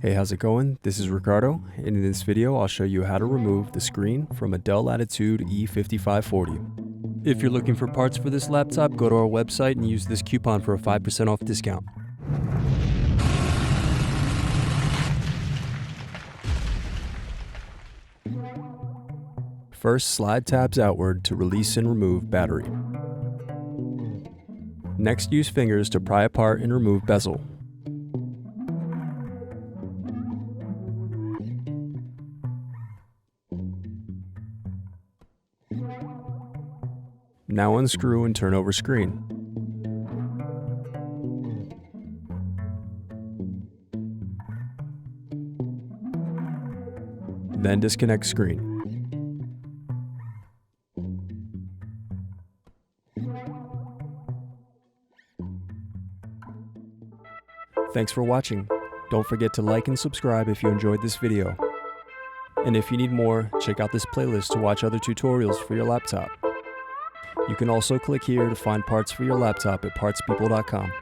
Hey, how's it going? This is Ricardo, and in this video I'll show you how to remove the screen from a Dell Latitude E5540. If you're looking for parts for this laptop, go to our website and use this coupon for a 5% off discount. First, slide tabs outward to release and remove battery. Next, use fingers to pry apart and remove bezel. Now unscrew and turn over screen. Then disconnect screen. Thanks for watching. Don't forget to like and subscribe if you enjoyed this video. And if you need more, check out this playlist to watch other tutorials for your laptop. You can also click here to find parts for your laptop at partspeople.com.